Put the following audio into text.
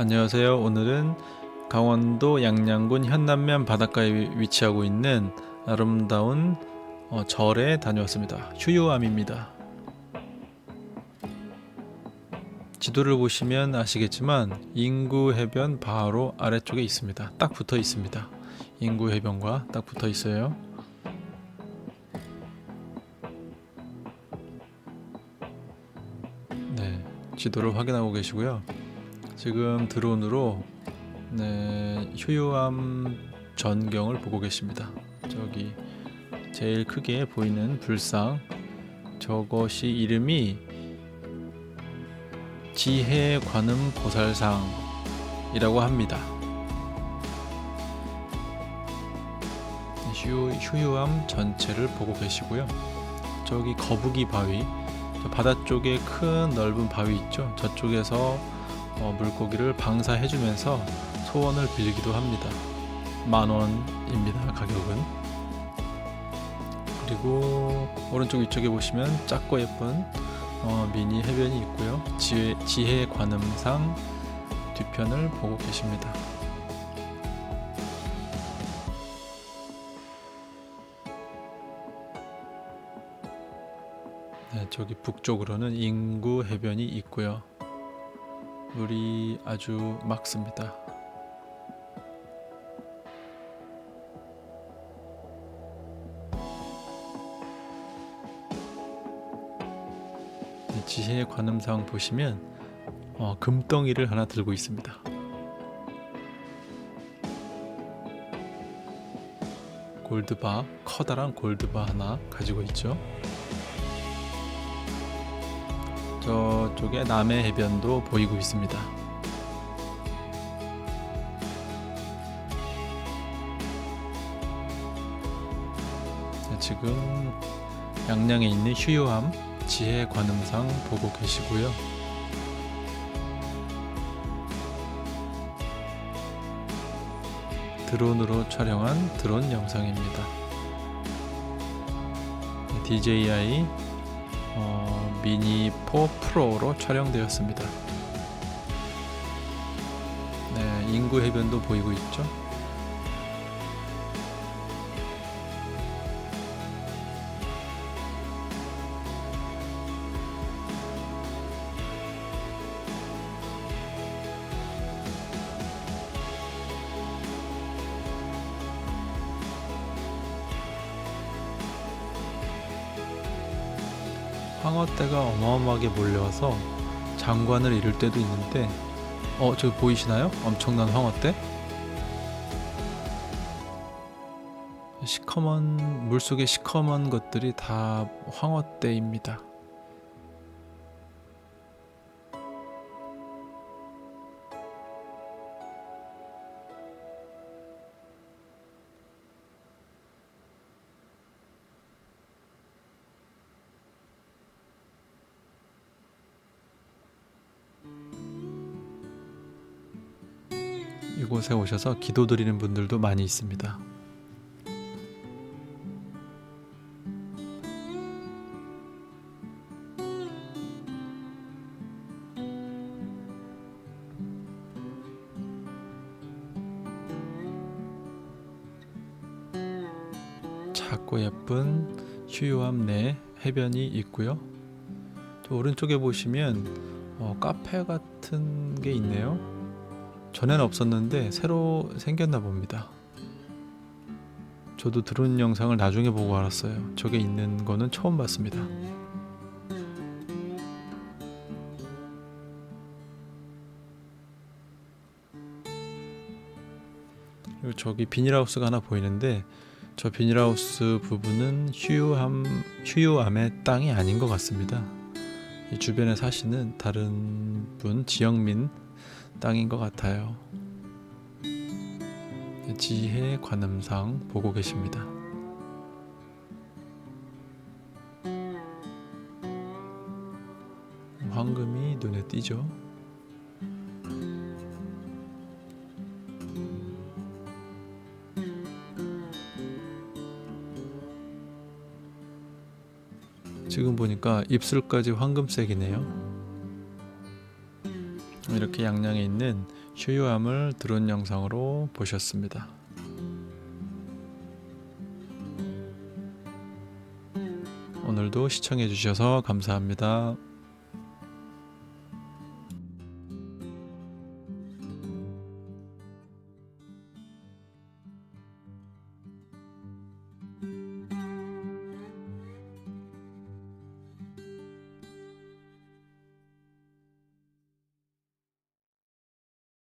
안녕하세요. 오늘은 강원도 양양군 현남면 바닷가에 위치하고 있는 아름다운 절에 다녀왔습니다. 휴유암입니다. 지도를 보시면 아시겠지만 인구 해변 바로 아래쪽에 있습니다. 딱 붙어 있습니다. 인구 해변과 딱 붙어 있어요. 네, 지도를 확인하고 계시고요. 지금 드론으로 휴유암 전경을 보고 계십니다. 저기 제일 크게 보이는 불상, 저것이 이름이 지해관음보살상이라고 합니다. 휴유암 전체를 보고 계시고요. 저기 거북이 바위, 저 바다 쪽에 큰 넓은 바위 있죠. 저쪽에서 물고기를 방사해주면서 소원을 빌리기도 합니다. 10,000원입니다. 가격은. 그리고 오른쪽 위쪽에 보시면 작고 예쁜 미니 해변이 있고요. 지해 관음상 뒤편을 보고 계십니다. 네, 저기 북쪽으로는 인구 해변이 있고요. 물이 아주 맑습니다. 지해 관음상 보시면 금덩이를 하나 들고 있습니다. 골드바, 커다란 골드바 하나 가지고 있죠. 저쪽에 남해 해변도 보이고 있습니다. 지금 양양에 있는 휴유암 지해 관음상 보고 계시고요. 드론으로 촬영한 드론 영상입니다. DJI 미니 4 프로로 촬영되었습니다. 네, 인구 해변도 보이고 있죠. 황어떼가 어마어마하게 몰려와서 장관을 잃을 때도 있는데 저기 보이시나요? 엄청난 황어떼? 시커먼 물속의 시커먼 것들이 다 황어떼입니다. 이곳에 오셔서 기도드리는 분들도 많이 있습니다. 작고 예쁜 휴유암 내 해변이 있고요. 또 오른쪽에 보시면 카페 같은 게 있네요. 전에는 없었는데 새로 생겼나 봅니다. 저도 드론 영상을 나중에 보고 알았어요. 저게 있는 거는 처음 봤습니다. 그리고 저기 비닐하우스가 하나 보이는데 저 비닐하우스 부분은 휴유암의 땅이 아닌 것 같습니다. 이 주변에 사시는 다른 분, 지역민 땅인 것 같아요. 지해 관음상 보고 계십니다. 황금이 눈에 띄죠. 지금 보니까 입술까지 황금색이네요. 이렇게 양양에 있는 휴유함을 드론 영상으로 보셨습니다. 오늘도 시청해 주셔서 감사합니다.